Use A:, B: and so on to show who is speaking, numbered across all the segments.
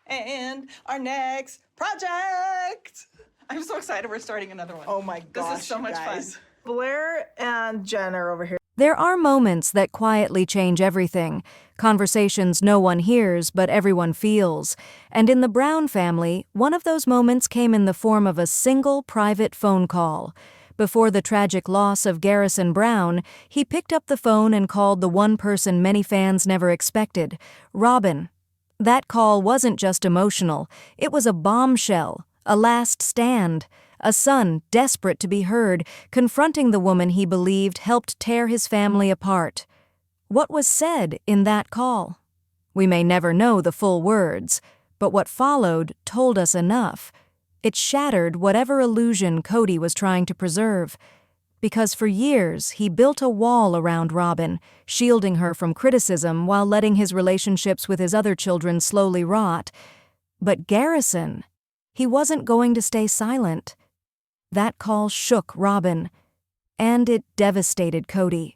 A: And our next project. I'm so excited we're starting another one.
B: Oh my gosh,
A: this is so much
B: guys.
A: fun.
B: Blair and Jen are over here.
C: There are moments that quietly change everything, conversations no one hears but everyone feels. And in the Brown family, one of those moments came in the form of a single private phone call. Before the tragic loss of Garrison Brown, he picked up the phone and called the one person many fans never expected, Robyn. That call wasn't just emotional, it was a bombshell, a last stand. A son, desperate to be heard, confronting the woman he believed helped tear his family apart. What was said in that call? We may never know the full words, but what followed told us enough. It shattered whatever illusion Kody was trying to preserve. Because for years, he built a wall around Robyn, shielding her from criticism while letting his relationships with his other children slowly rot. But Garrison, he wasn't going to stay silent. That call shook Robyn, and it devastated Kody.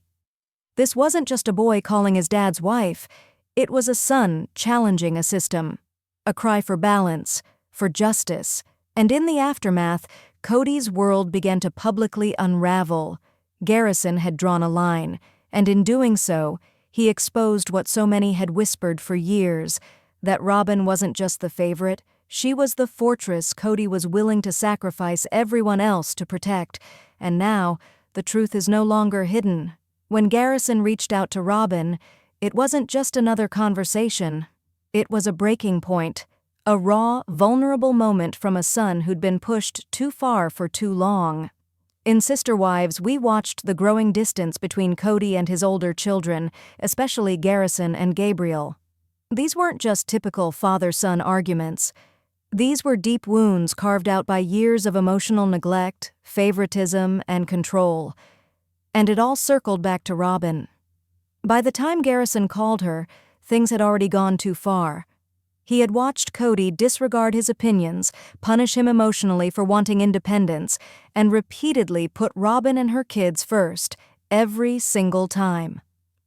C: This wasn't just a boy calling his dad's wife, it was a son challenging a system, a cry for balance, for justice, and in the aftermath, Kody's world began to publicly unravel. Garrison had drawn a line, and in doing so, he exposed what so many had whispered for years, that Robyn wasn't just the favorite, she was the fortress Kody was willing to sacrifice everyone else to protect, and now, the truth is no longer hidden. When Garrison reached out to Robyn, it wasn't just another conversation. It was a breaking point, a raw, vulnerable moment from a son who'd been pushed too far for too long. In Sister Wives, we watched the growing distance between Kody and his older children, especially Garrison and Gabriel. These weren't just typical father-son arguments. These were deep wounds carved out by years of emotional neglect, favoritism, and control. And it all circled back to Robyn. By the time Garrison called her, things had already gone too far. He had watched Kody disregard his opinions, punish him emotionally for wanting independence, and repeatedly put Robyn and her kids first, every single time.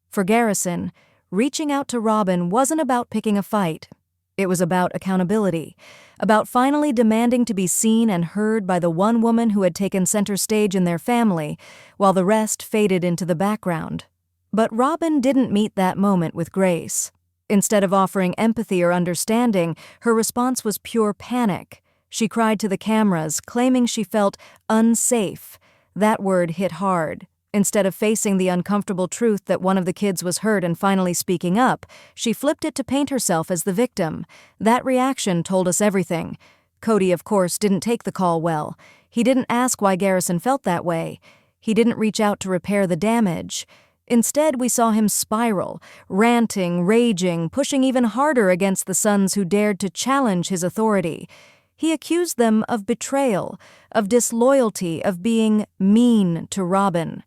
C: For Garrison, reaching out to Robyn wasn't about picking a fight. It was about accountability, about finally demanding to be seen and heard by the one woman who had taken center stage in their family, while the rest faded into the background. But Robyn didn't meet that moment with grace. Instead of offering empathy or understanding, her response was pure panic. She cried to the cameras, claiming she felt unsafe. That word hit hard. Instead of facing the uncomfortable truth that one of the kids was hurt and finally speaking up, she flipped it to paint herself as the victim. That reaction told us everything. Kody, of course, didn't take the call well. He didn't ask why Garrison felt that way. He didn't reach out to repair the damage. Instead, we saw him spiral, ranting, raging, pushing even harder against the sons who dared to challenge his authority. He accused them of betrayal, of disloyalty, of being mean to Robyn.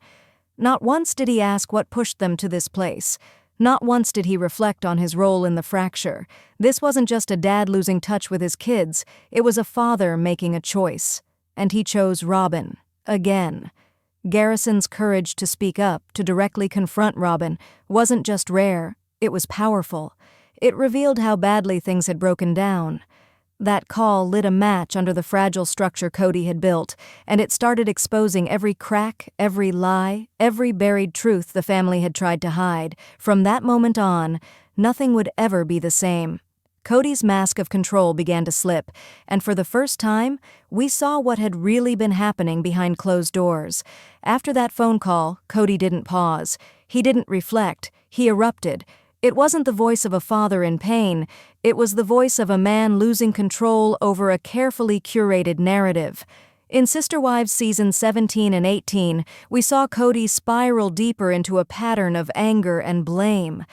C: Not once did he ask what pushed them to this place. Not once did he reflect on his role in the fracture. This wasn't just a dad losing touch with his kids, it was a father making a choice. And he chose Robyn, again. Garrison's courage to speak up, to directly confront Robyn, wasn't just rare, it was powerful. It revealed how badly things had broken down. That call lit a match under the fragile structure Kody had built, and it started exposing every crack, every lie, every buried truth the family had tried to hide. From that moment on, nothing would ever be the same. Kody's mask of control began to slip, and for the first time, we saw what had really been happening behind closed doors. After that phone call, Kody didn't pause. He didn't reflect. He erupted. It wasn't the voice of a father in pain. It was the voice of a man losing control over a carefully curated narrative. In Sister Wives Season 17 and 18, we saw Kody spiral deeper into a pattern of anger and blame.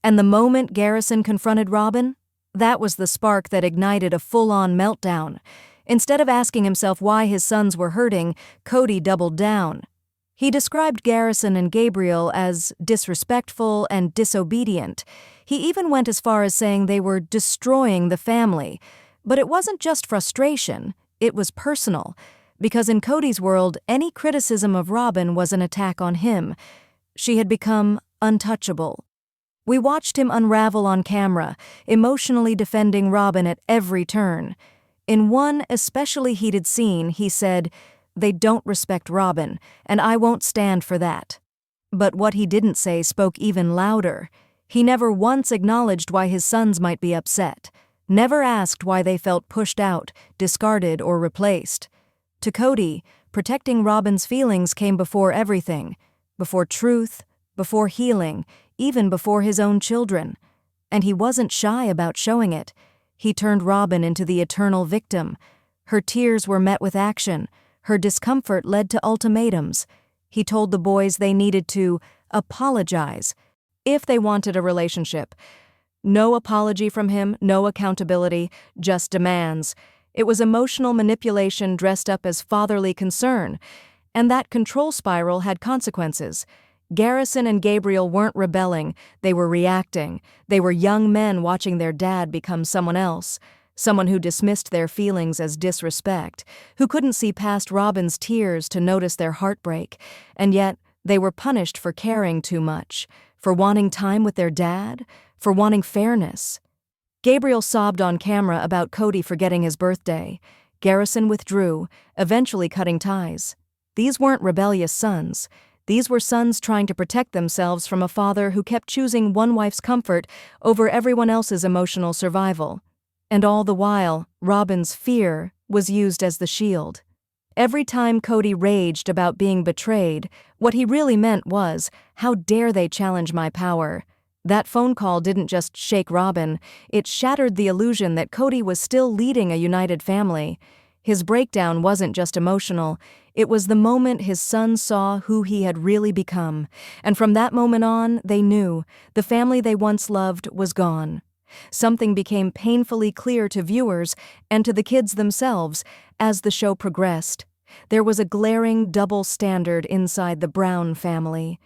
C: And the moment Garrison confronted Robyn, that was the spark that ignited a full-on meltdown. Instead of asking himself why his sons were hurting, Kody doubled down. He described Garrison and Gabriel as disrespectful and disobedient. He even went as far as saying they were destroying the family. But it wasn't just frustration, it was personal. Because in Kody's world, any criticism of Robyn was an attack on him. She had become untouchable. We watched him unravel on camera, emotionally defending Robyn at every turn. In one especially heated scene, he said, "They don't respect Robyn, and I won't stand for that." But what he didn't say spoke even louder. He never once acknowledged why his sons might be upset, never asked why they felt pushed out, discarded, or replaced. To Kody, protecting Robyn's feelings came before everything, before truth, before healing, even before his own children. And he wasn't shy about showing it. He turned Robyn into the eternal victim. Her tears were met with action. Her discomfort led to ultimatums. He told the boys they needed to apologize if they wanted a relationship. No apology from him, no accountability, just demands. It was emotional manipulation dressed up as fatherly concern. And that control spiral had consequences. Garrison and Gabriel weren't rebelling, they were reacting. They were young men watching their dad become someone else, someone who dismissed their feelings as disrespect, who couldn't see past Robyn's tears to notice their heartbreak, and yet they were punished for caring too much, for wanting time with their dad, for wanting fairness. Gabriel sobbed on camera about Kody forgetting his birthday. Garrison withdrew, eventually cutting ties. These weren't rebellious sons. These were sons trying to protect themselves from a father who kept choosing one wife's comfort over everyone else's emotional survival. And all the while, Robyn's fear was used as the shield. Every time Kody raged about being betrayed, what he really meant was, "How dare they challenge my power?" That phone call didn't just shake Robyn, it shattered the illusion that Kody was still leading a united family. His breakdown wasn't just emotional, it was the moment his sons saw who he had really become, and from that moment on, they knew the family they once loved was gone. Something became painfully clear to viewers and to the kids themselves as the show progressed. There was a glaring double standard inside the Brown family.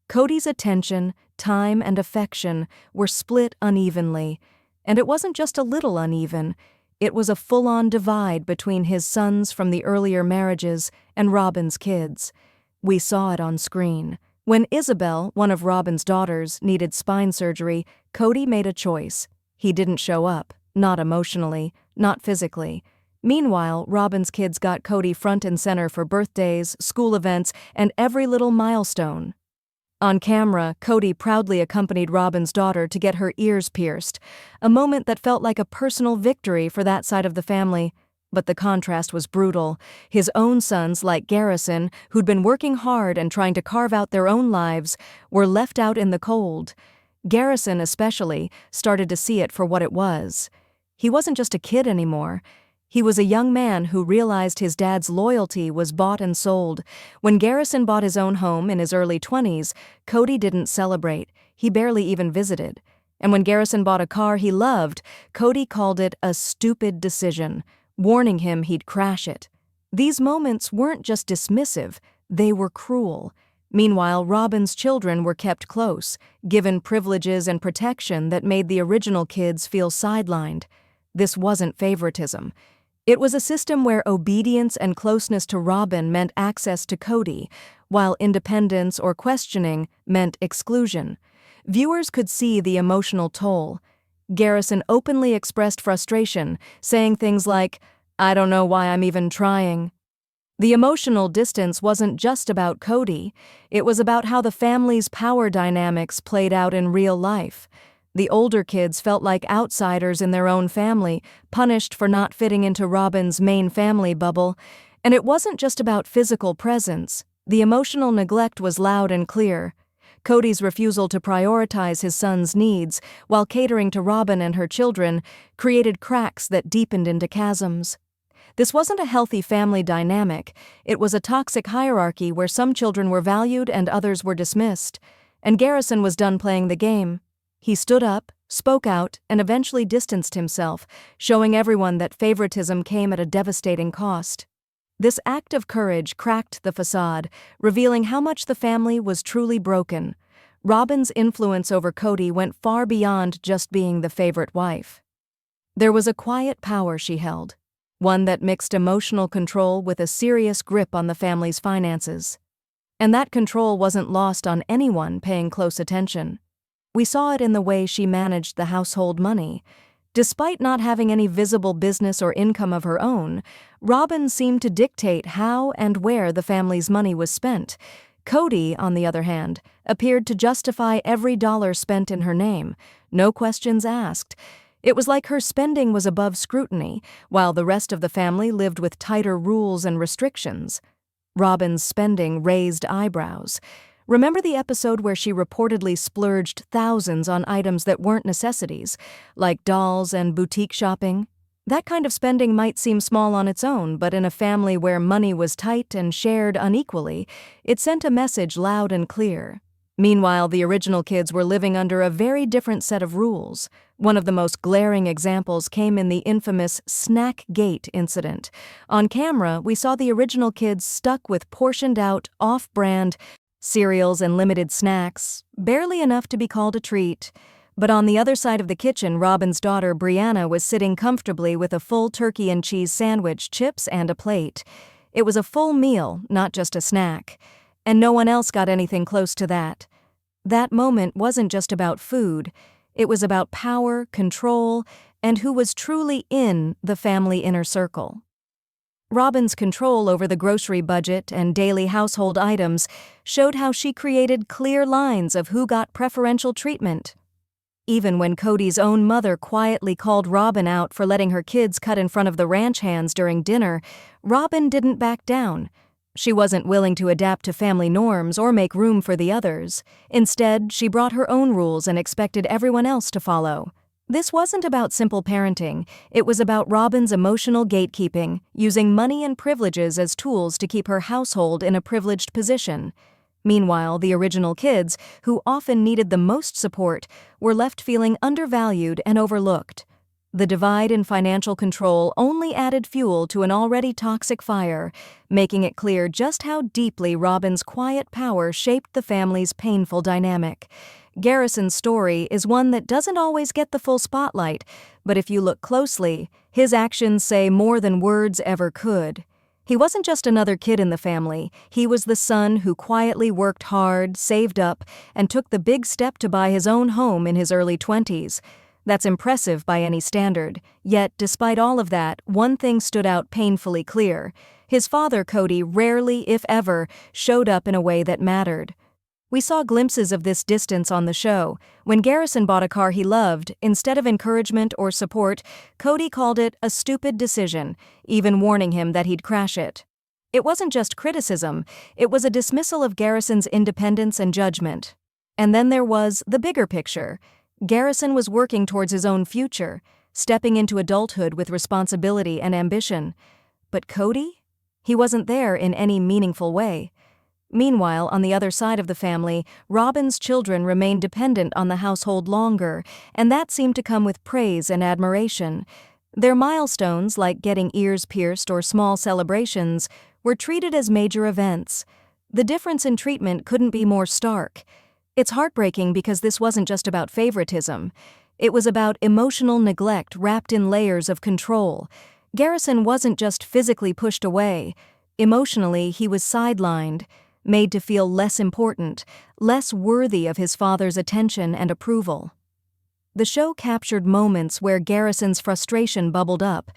C: Kody's attention, time, and affection were split unevenly, and it wasn't just a little uneven. It was a full-on divide between his sons from the earlier marriages and Robyn's kids. We saw it on screen. When Isabel, one of Robyn's daughters, needed spine surgery, Kody made a choice. He didn't show up, not emotionally, not physically. Meanwhile, Robyn's kids got Kody front and center for birthdays, school events, and every little milestone. On camera, Kody proudly accompanied Robyn's daughter to get her ears pierced, a moment that felt like a personal victory for that side of the family. But the contrast was brutal. His own sons, like Garrison, who'd been working hard and trying to carve out their own lives, were left out in the cold. Garrison, especially, started to see it for what it was. He wasn't just a kid anymore. He was a young man who realized his dad's loyalty was bought and sold. When Garrison bought his own home in his early 20s, Kody didn't celebrate. He barely even visited. And when Garrison bought a car he loved, Kody called it a stupid decision, warning him he'd crash it. These moments weren't just dismissive, they were cruel. Meanwhile, Robyn's children were kept close, given privileges and protection that made the original kids feel sidelined. This wasn't favoritism. It was a system where obedience and closeness to Robyn meant access to Kody, while independence or questioning meant exclusion. Viewers could see the emotional toll. Garrison openly expressed frustration, saying things like, "I don't know why I'm even trying." The emotional distance wasn't just about Kody, it was about how the family's power dynamics played out in real life. The older kids felt like outsiders in their own family, punished for not fitting into Robyn's main family bubble. And it wasn't just about physical presence. The emotional neglect was loud and clear. Kody's refusal to prioritize his son's needs while catering to Robyn and her children created cracks that deepened into chasms. This wasn't a healthy family dynamic. It was a toxic hierarchy where some children were valued and others were dismissed. And Garrison was done playing the game. He stood up, spoke out, and eventually distanced himself, showing everyone that favoritism came at a devastating cost. This act of courage cracked the facade, revealing how much the family was truly broken. Robyn's influence over Kody went far beyond just being the favorite wife. There was a quiet power she held, one that mixed emotional control with a serious grip on the family's finances. And that control wasn't lost on anyone paying close attention. We saw it in the way she managed the household money. Despite not having any visible business or income of her own, Robyn seemed to dictate how and where the family's money was spent. Kody, on the other hand, appeared to justify every dollar spent in her name, no questions asked. It was like her spending was above scrutiny, while the rest of the family lived with tighter rules and restrictions. Robyn's spending raised eyebrows. Remember the episode where she reportedly splurged thousands on items that weren't necessities, like dolls and boutique shopping? That kind of spending might seem small on its own, but in a family where money was tight and shared unequally, it sent a message loud and clear. Meanwhile, the original kids were living under a very different set of rules. One of the most glaring examples came in the infamous Snack Gate incident. On camera, we saw the original kids stuck with portioned-out, off-brand cereals and limited snacks, barely enough to be called a treat. But on the other side of the kitchen, Robyn's daughter, Brianna, was sitting comfortably with a full turkey and cheese sandwich, chips, and a plate. It was a full meal, not just a snack. And no one else got anything close to that. That moment wasn't just about food. It was about power, control, and who was truly in the family inner circle. Robyn's control over the grocery budget and daily household items showed how she created clear lines of who got preferential treatment. Even when Kody's own mother quietly called Robyn out for letting her kids cut in front of the ranch hands during dinner, Robyn didn't back down. She wasn't willing to adapt to family norms or make room for the others. Instead, she brought her own rules and expected everyone else to follow. This wasn't about simple parenting. It was about Robyn's emotional gatekeeping, using money and privileges as tools to keep her household in a privileged position. Meanwhile, the original kids, who often needed the most support, were left feeling undervalued and overlooked. The divide in financial control only added fuel to an already toxic fire, making it clear just how deeply Robyn's quiet power shaped the family's painful dynamic. Garrison's story is one that doesn't always get the full spotlight, but if you look closely, his actions say more than words ever could. He wasn't just another kid in the family. He was the son who quietly worked hard, saved up, and took the big step to buy his own home in his early 20s. That's impressive by any standard. Yet, despite all of that, one thing stood out painfully clear. His father, Kody, rarely, if ever, showed up in a way that mattered. We saw glimpses of this distance on the show. When Garrison bought a car he loved, instead of encouragement or support, Kody called it a stupid decision, even warning him that he'd crash it. It wasn't just criticism, it was a dismissal of Garrison's independence and judgment. And then there was the bigger picture. Garrison was working towards his own future, stepping into adulthood with responsibility and ambition. But Kody? He wasn't there in any meaningful way. Meanwhile, on the other side of the family, Robyn's children remained dependent on the household longer, and that seemed to come with praise and admiration. Their milestones, like getting ears pierced or small celebrations, were treated as major events. The difference in treatment couldn't be more stark. It's heartbreaking because this wasn't just about favoritism. It was about emotional neglect wrapped in layers of control. Garrison wasn't just physically pushed away. Emotionally, he was sidelined, made to feel less important, less worthy of his father's attention and approval. The show captured moments where Garrison's frustration bubbled up,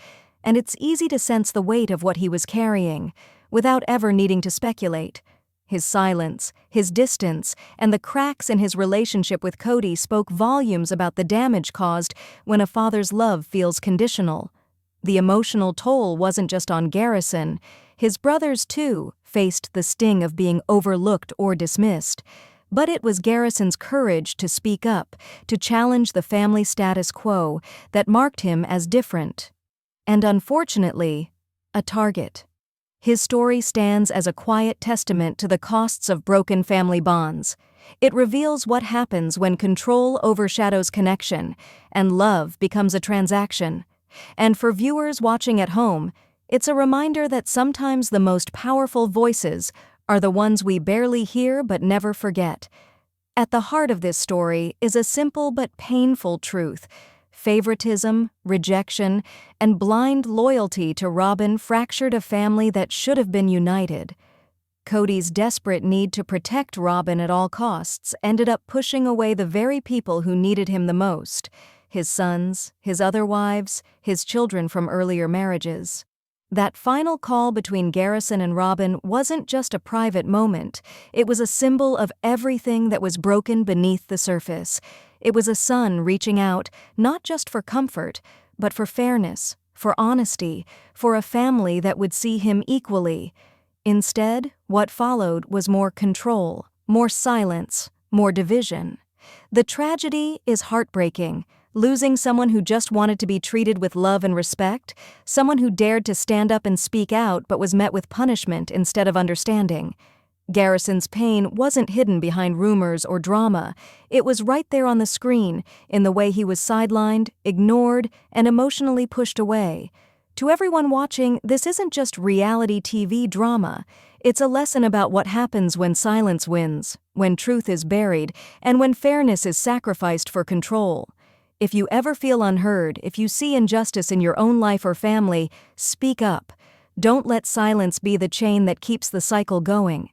C: and it's easy to sense the weight of what he was carrying, without ever needing to speculate. His silence, his distance, and the cracks in his relationship with Kody spoke volumes about the damage caused when a father's love feels conditional. The emotional toll wasn't just on Garrison. His brothers, too, faced the sting of being overlooked or dismissed. But it was Garrison's courage to speak up, to challenge the family status quo, that marked him as different. And unfortunately, a target. His story stands as a quiet testament to the costs of broken family bonds. It reveals what happens when control overshadows connection, and love becomes a transaction. And for viewers watching at home, it's a reminder that sometimes the most powerful voices are the ones we barely hear but never forget. At the heart of this story is a simple but painful truth. Favoritism, rejection, and blind loyalty to Robyn fractured a family that should have been united. Kody's desperate need to protect Robyn at all costs ended up pushing away the very people who needed him the most: his sons, his other wives, his children from earlier marriages. That final call between Garrison and Robyn wasn't just a private moment. It was a symbol of everything that was broken beneath the surface. It was a son reaching out, not just for comfort, but for fairness, for honesty, for a family that would see him equally. Instead, what followed was more control, more silence, more division. The tragedy is heartbreaking. Losing someone who just wanted to be treated with love and respect, someone who dared to stand up and speak out but was met with punishment instead of understanding. Garrison's pain wasn't hidden behind rumors or drama. It was right there on the screen, in the way he was sidelined, ignored, and emotionally pushed away. To everyone watching, this isn't just reality TV drama. It's a lesson about what happens when silence wins, when truth is buried, and when fairness is sacrificed for control. If you ever feel unheard, if you see injustice in your own life or family, speak up. Don't let silence be the chain that keeps the cycle going.